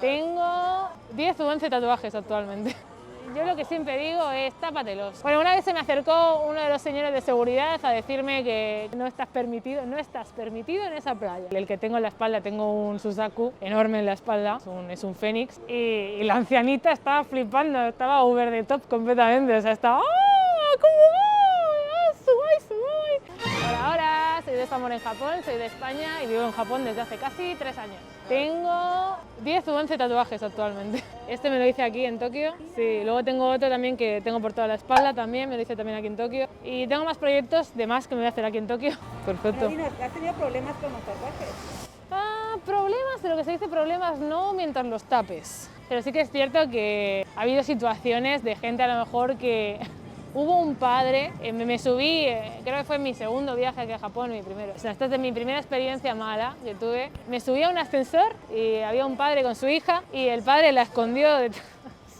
Tengo 10 o 11 tatuajes actualmente. Yo lo que siempre digo es tápatelos. Bueno, una vez se me acercó uno de los señores de seguridad a decirme que no estás permitido en esa playa. El que tengo en la espalda, tengo un Suzaku enorme en la espalda, es un Fénix, y la ancianita estaba flipando, estaba over the top completamente, o sea, estaba ¡ah! ¿Cómo va? ¡Ah, sugoi! Hola, soy de Zamora en Japón, soy de España y vivo en Japón desde hace casi 3 años. Tengo 10 o 11 tatuajes actualmente. Este me lo hice aquí en Tokio. Sí, luego tengo otro también que tengo por toda la espalda también, me lo hice también aquí en Tokio. Y tengo más proyectos de más que me voy a hacer aquí en Tokio. Perfecto. Dinos, ¿has tenido problemas con los tatuajes? Problemas, de lo que se dice problemas no mientras los tapes. Pero sí que es cierto que ha habido situaciones de gente a lo mejor que... Hubo un padre, me subí, creo que fue mi segundo viaje aquí a Japón, mi primero. O sea, esta es de mi primera experiencia mala que tuve. Me subí a un ascensor y había un padre con su hija y el padre la escondió detrás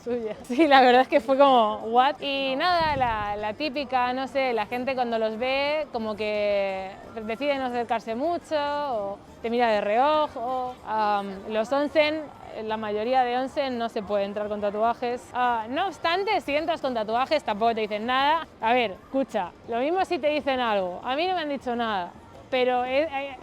suya. Sí, la verdad es que fue como, ¿what? Y nada, la típica, no sé, la gente cuando los ve como que decide no acercarse mucho o te mira de reojo. Los onsen, la mayoría de onsen no se puede entrar con tatuajes. No obstante, si entras con tatuajes tampoco te dicen nada. A ver, escucha, lo mismo si te dicen algo. A mí no me han dicho nada, pero he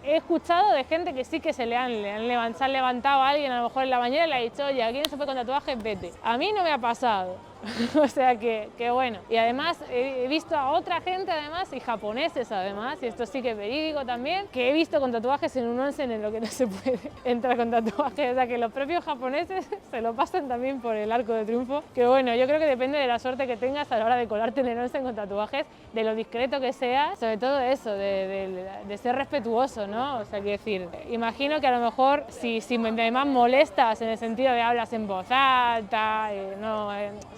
escuchado de gente que sí que se han levantado a alguien a lo mejor en la bañera y le ha dicho, oye, aquí no se fue con tatuajes, vete. A mí no me ha pasado. O sea que bueno. Y además he visto a otra gente además, y japoneses además, y esto sí que es verídico también, que he visto con tatuajes en un onsen en lo que no se puede entrar con tatuajes. O sea que los propios japoneses se lo pasan también por el arco de triunfo. Que bueno, yo creo que depende de la suerte que tengas a la hora de colarte en el onsen con tatuajes, de lo discreto que seas, sobre todo eso, de ser respetuoso, ¿no? O sea, quiero decir, imagino que a lo mejor si además molestas en el sentido de hablas en voz alta,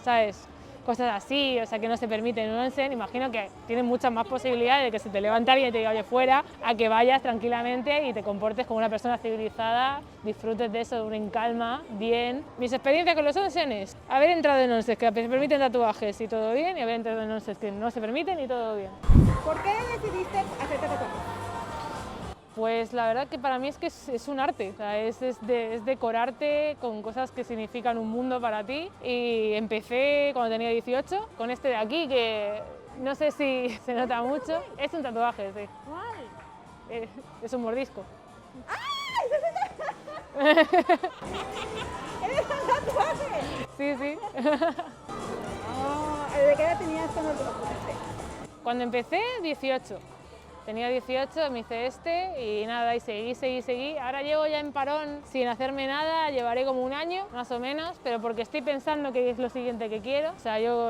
¿sabes? Cosas así, o sea, que no se permite en un onsen, imagino que tienes muchas más posibilidades de que se te levante alguien y te diga, oye, fuera, a que vayas tranquilamente y te comportes como una persona civilizada, disfrutes de eso en calma, bien. Mis experiencias con los onsenes, haber entrado en onsen que se permiten tatuajes y todo bien, y haber entrado en onsen que no se permiten y todo bien. ¿Por qué decidiste hacerte tatuajes? Pues la verdad que para mí es que es un arte, o sea, es decorarte con cosas que significan un mundo para ti. Y empecé cuando tenía 18 con este de aquí, que no sé si se nota mucho. Es un tatuaje, sí. ¿Cuál? Es un mordisco. ¿Eres un tatuaje? Sí, sí. ¿De qué edad tenías cuando te lo pusiste? Cuando empecé, 18. Tenía 18, me hice este y nada, y seguí. Ahora llevo ya en parón sin hacerme nada, llevaré como un año, más o menos, pero porque estoy pensando qué es lo siguiente que quiero. O sea, yo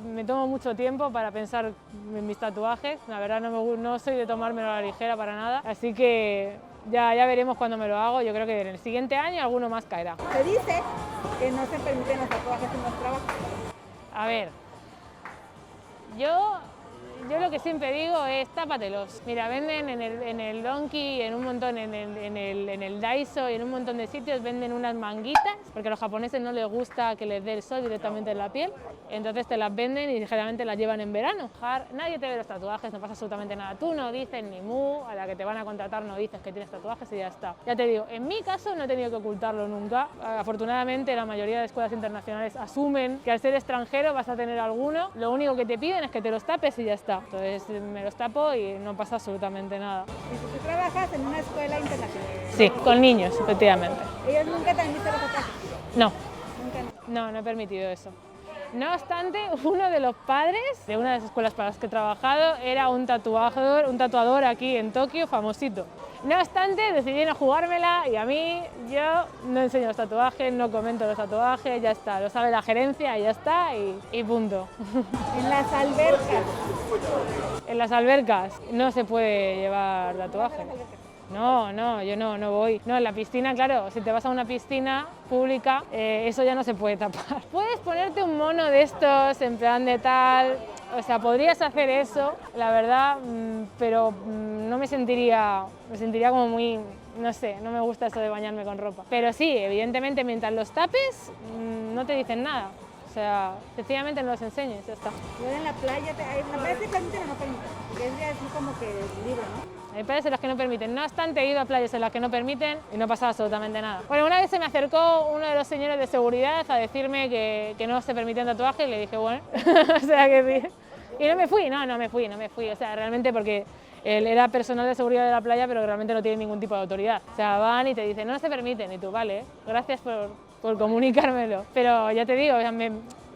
me tomo mucho tiempo para pensar en mis tatuajes. La verdad no soy de tomármelo a la ligera para nada, así que ya veremos cuando me lo hago. Yo creo que en el siguiente año alguno más caerá. Se dice que no se permiten los tatuajes en los trabajos. A ver, yo lo que siempre digo es tápatelos. Mira, venden en el Donkey, en un montón, en el Daiso y en un montón de sitios venden unas manguitas, porque a los japoneses no les gusta que les dé el sol directamente en la piel, entonces te las venden y generalmente las llevan en verano. Nadie te ve los tatuajes, no pasa absolutamente nada. Tú no dices ni mu, a la que te van a contratar no dices que tienes tatuajes y ya está. Ya te digo, en mi caso no he tenido que ocultarlo nunca. Afortunadamente la mayoría de escuelas internacionales asumen que al ser extranjero vas a tener alguno, lo único que te piden es que te los tapes y ya está. Entonces me los tapo y no pasa absolutamente nada. ¿Y tú trabajas en una escuela internacional? Sí, con niños, efectivamente. ¿Ellos nunca te han visto los tatuajes? No, Nunca. no he permitido eso. No obstante, uno de los padres de una de las escuelas para las que he trabajado era un tatuador aquí en Tokio, famosito. No obstante, decidí no jugármela y a mí yo no enseño los tatuajes, no comento los tatuajes, ya está, lo sabe la gerencia y ya está y punto. En las albercas. En las albercas no se puede llevar tatuajes. No, yo no voy. No, en la piscina, claro, si te vas a una piscina pública, eso ya no se puede tapar. Puedes ponerte un mono de estos en plan de tal, o sea, podrías hacer eso, la verdad, pero no me sentiría como muy, no sé, no me gusta eso de bañarme con ropa. Pero sí, evidentemente, mientras los tapes, no te dicen nada. O sea, sencillamente no los enseñes, ya está. Luego en la playa, hay una vez se permiten o no permiten, porque es ya así como que libre, ¿no? Hay playas en las que no permiten. No obstante, he ido a playas en las que no permiten y no pasa absolutamente nada. Bueno, una vez se me acercó uno de los señores de seguridad a decirme que no se permitían tatuajes y le dije, bueno, o sea que sí. Y no me fui, no me fui. O sea, realmente porque él era personal de seguridad de la playa, pero realmente no tiene ningún tipo de autoridad. O sea, van y te dicen, no se permiten, y tú, vale, gracias por comunicármelo. Pero ya te digo, o sea,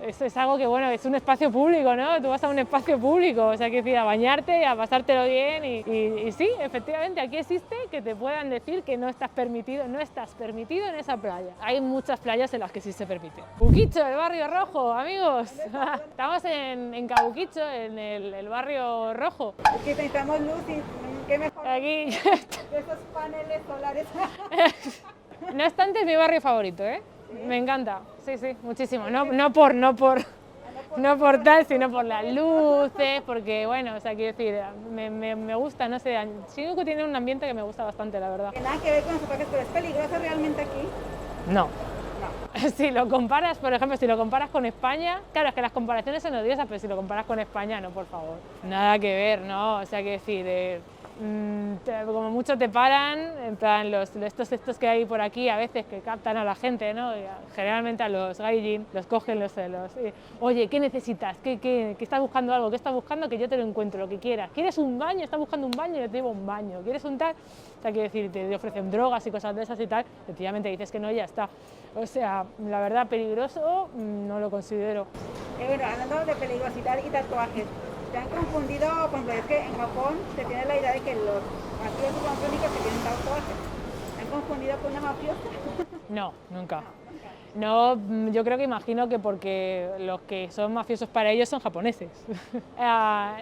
es algo que, bueno, es un espacio público, ¿no? Tú vas a un espacio público, o sea, que decir, a bañarte, a pasártelo bien y sí, efectivamente, aquí existe que te puedan decir que no estás permitido en esa playa. Hay muchas playas en las que sí se permite. Cabuquicho, el barrio rojo, amigos. Estamos en Cabuquicho, en el barrio rojo. Aquí necesitamos luz y qué mejor Aquí. que esos paneles solares. No obstante, es mi barrio favorito, ¿eh? Me encanta, sí, muchísimo. No por tal, sino por las luces, porque, bueno, o sea, quiero decir, me gusta, no sé, Shinjuku tiene un ambiente que me gusta bastante, la verdad. Que nada que ver con los tatuajes, pero ¿es peligroso realmente aquí? No. No. Si lo comparas, por ejemplo, si lo comparas con España, claro, es que las comparaciones son odiosas, pero si lo comparas con España, no, por favor. Nada que ver, ¿no? O sea, quiero decir, como mucho te paran, en plan, estos que hay por aquí a veces que captan a la gente, ¿no? Y generalmente a los gaijin los cogen oye, ¿qué necesitas? ¿Qué estás buscando algo? ¿Qué estás buscando? Que yo te lo encuentro, lo que quieras. ¿Quieres un baño? ¿Estás buscando un baño? Yo te llevo un baño. ¿Quieres un tal? O sea, quiero decir, te ofrecen drogas y cosas de esas y tal, efectivamente dices que no y ya está. O sea, la verdad, peligroso no lo considero. Bueno, hablando de peligrosidad y tatuajes, ¿te han confundido? Por ejemplo, es que en Japón se tiene la idea de que los mafiosos son los únicos que tienen tatuajes. ¿Te han confundido con una mafiosa? No, nunca. No, yo creo que imagino que porque los que son mafiosos para ellos son japoneses.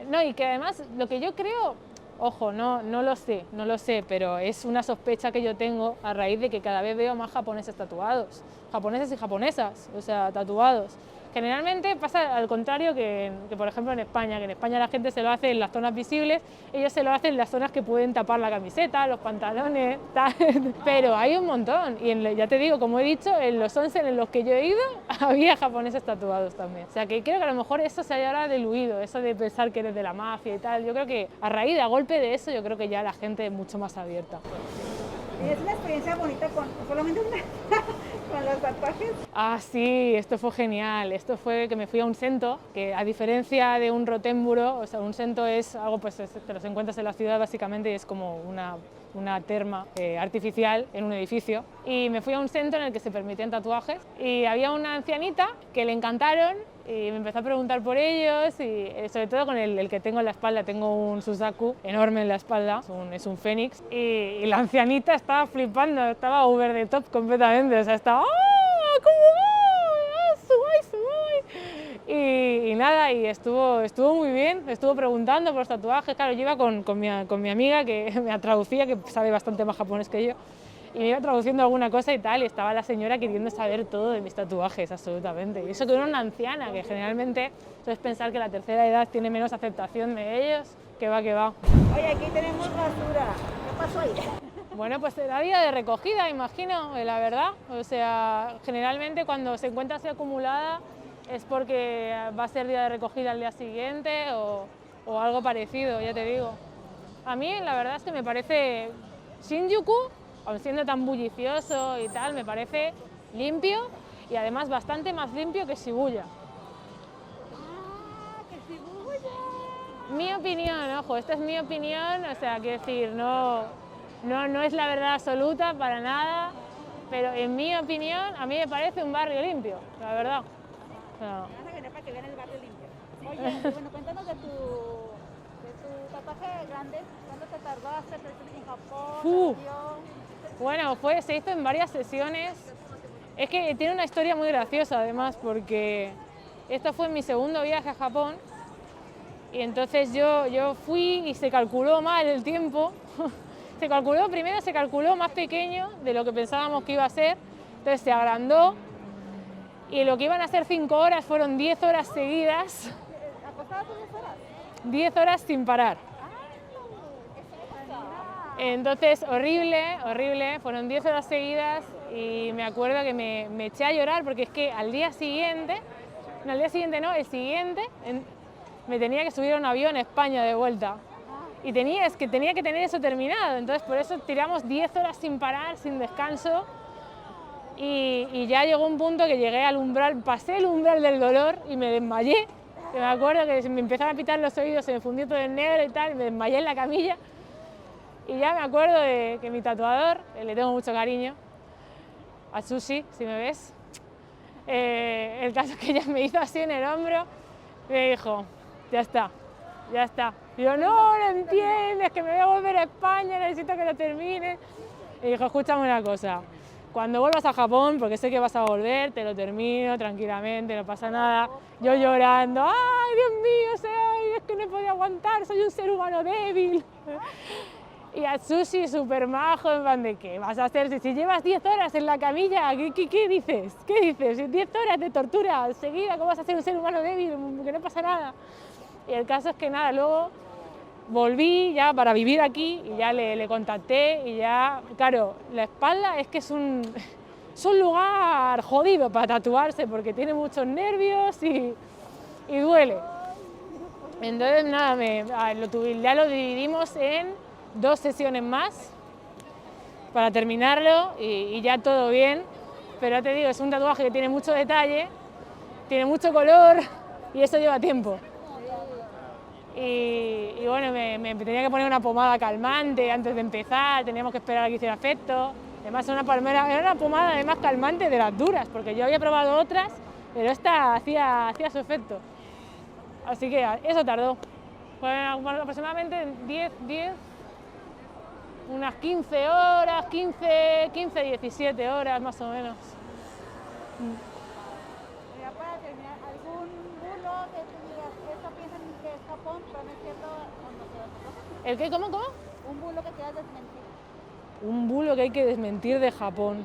No, y que además lo que yo creo, ojo, no lo sé, pero es una sospecha que yo tengo a raíz de que cada vez veo más japoneses tatuados, japoneses y japonesas, o sea, tatuados. Generalmente pasa al contrario que por ejemplo en España, que en España la gente se lo hace en las zonas visibles, ellos se lo hacen en las zonas que pueden tapar la camiseta, los pantalones, tal. Pero hay un montón, y ya te digo, como he dicho, en los onsen en los que yo he ido había japoneses tatuados también. O sea que creo que a lo mejor eso se haya ahora diluido, eso de pensar que eres de la mafia y tal. Yo creo que a raíz, a golpe de eso, yo creo que ya la gente es mucho más abierta. ¿Y es una experiencia bonita con solamente una con los tatuajes? Ah, sí, esto fue genial. Esto fue que me fui a un sento, que a diferencia de un rotémburo, o sea, un sento es algo, pues te los encuentras en la ciudad básicamente y es como una terma artificial en un edificio. Y me fui a un sento en el que se permitían tatuajes y había una ancianita que le encantaron y me empezó a preguntar por ellos y sobre todo con el que tengo en la espalda, tengo un Suzaku enorme en la espalda, es un fénix y la ancianita estaba flipando, estaba over the top completamente, o sea, estaba ¡ah! ¿Cómo va? ¡Ah, sumai! Y nada, y estuvo muy bien, estuvo preguntando por los tatuajes, claro, yo iba con mi amiga que me traducía, que sabe bastante más japonés que yo, y me iba traduciendo alguna cosa y tal, y estaba la señora queriendo saber todo de mis tatuajes, absolutamente. Y eso que era una anciana, que generalmente sueles pensar que la tercera edad tiene menos aceptación de ellos, que va. Oye, aquí tenemos basura, ¿qué pasó ahí? Bueno, pues era día de recogida, imagino, la verdad. O sea, generalmente cuando se encuentra así acumulada es porque va a ser día de recogida al día siguiente o algo parecido, ya te digo. A mí la verdad es que me parece Shinjuku, aun siendo tan bullicioso y tal, me parece limpio y además bastante más limpio que Shibuya. ¡Ah, que Shibuya! Mi opinión, ojo, esta es mi opinión, o sea, quiero decir, no es la verdad absoluta para nada, pero en mi opinión a mí me parece un barrio limpio, la verdad. Vamos a venir para que vean el barrio limpio. Oye, bueno, cuéntanos de tu tatuaje grande, ¿cuándo te tardaste? ¿En Japón? Bueno, se hizo en varias sesiones. Es que tiene una historia muy graciosa además, porque esto fue mi segundo viaje a Japón y entonces yo fui y se calculó mal el tiempo. Primero se calculó más pequeño de lo que pensábamos que iba a ser, entonces se agrandó y lo que iban a ser 5 horas fueron 10 horas seguidas. ¿Acostabas 10 horas? 10 horas sin parar. Entonces, horrible, fueron 10 horas seguidas y me acuerdo que me eché a llorar porque es que al día siguiente No, al día siguiente no, el siguiente me tenía que subir a un avión a España de vuelta. Y tenía que tener eso terminado, entonces por eso tiramos 10 horas sin parar, sin descanso. Y ya llegó un punto que llegué al umbral, pasé el umbral del dolor y me desmayé. Que me acuerdo que me empezaron a pitar los oídos, se me fundió todo el negro y tal, me desmayé en la camilla. Y ya me acuerdo de que mi tatuador, le tengo mucho cariño, a Susi, si me ves, el caso es que ella me hizo así en el hombro, me dijo, ya está, ya está. Y yo, no entiendes, que me voy a volver a España, necesito que lo termine. Y dijo, escúchame una cosa, cuando vuelvas a Japón, porque sé que vas a volver, te lo termino tranquilamente, no pasa nada. Yo llorando, ay, Dios mío, es que no he podido aguantar, soy un ser humano débil. Y a Sushi súper majo, en plan de, ¿qué vas a hacer? Si llevas 10 horas en la camilla, ¿qué dices? ¿Qué dices? 10 horas de tortura seguida, ¿cómo vas a ser un ser humano débil? Que no pasa nada. Y el caso es que nada, luego volví ya para vivir aquí y ya le contacté y ya, claro, la espalda es que es un lugar jodido para tatuarse porque tiene muchos nervios y duele. Entonces nada, ya lo dividimos en 2 sesiones más para terminarlo y ya todo bien, pero ya te digo, es un tatuaje que tiene mucho detalle, tiene mucho color y eso lleva tiempo. Y bueno, me tenía que poner una pomada calmante antes de empezar, teníamos que esperar a que hiciera efecto. Además era una pomada además calmante de las duras, porque yo había probado otras, pero esta hacía su efecto. Así que eso tardó. Fue aproximadamente 10, unas 15 horas, 15, 17 horas más o menos. Ya para terminar, ¿algún bulo que tú digas, esto piensan que es Japón, pero no es cierto o no se ¿El qué? ¿Cómo? Un bulo que quieras desmentir. Un bulo que hay que desmentir de Japón.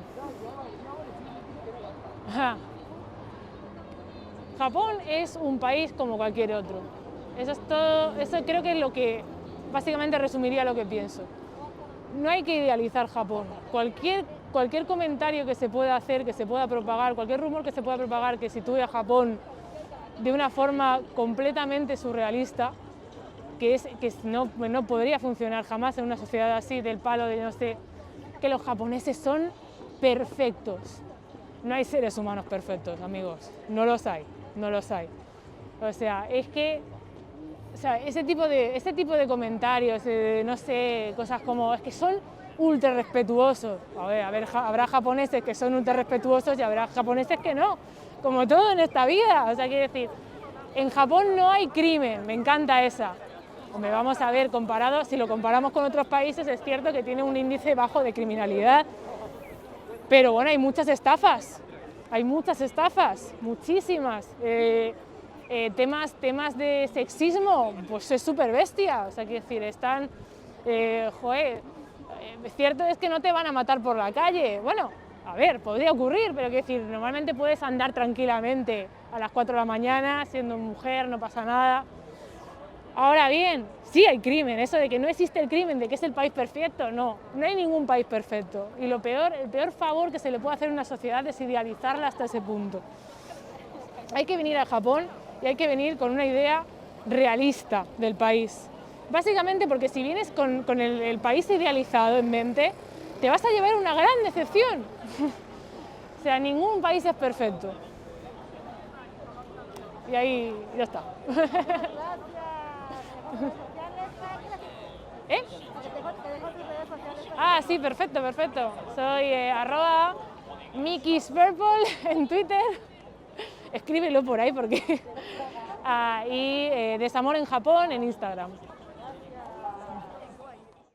Ajá. Japón es un país como cualquier otro. Eso es todo, eso creo que es lo que básicamente resumiría lo que pienso. No hay que idealizar Japón. Cualquier comentario que se pueda hacer, que se pueda propagar, cualquier rumor que se pueda propagar que sitúe a Japón de una forma completamente surrealista, que no podría funcionar jamás en una sociedad así, del palo de no sé, que los japoneses son perfectos. No hay seres humanos perfectos, amigos, no los hay. O sea, es que ese tipo de comentarios, no sé, cosas como, es que son ultra respetuosos. Habrá japoneses que son ultra respetuosos y habrá japoneses que no, como todo en esta vida. O sea, quiero decir, en Japón no hay crimen, me encanta esa. Hombre, vamos a ver, si lo comparamos con otros países, es cierto que tiene un índice bajo de criminalidad, pero bueno, hay muchas estafas, muchísimas. Temas de sexismo, pues es súper bestia, o sea, quiero decir, están, cierto es que no te van a matar por la calle, bueno, a ver, podría ocurrir, pero quiero decir, normalmente puedes andar tranquilamente a las 4 de la mañana, siendo mujer, no pasa nada. Ahora bien, sí hay crimen, eso de que no existe el crimen, de que es el país perfecto, no hay ningún país perfecto, y el peor favor que se le puede hacer a una sociedad es idealizarla hasta ese punto. Hay que venir a Japón y hay que venir con una idea realista del país. Básicamente porque si vienes con el país idealizado en mente, te vas a llevar una gran decepción. O sea, ningún país es perfecto. Y ahí ya está. ¿Eh? Ah, sí, perfecto. Soy @MikisPurple en Twitter. Escríbelo por ahí porque... y Desamor en Japón en Instagram.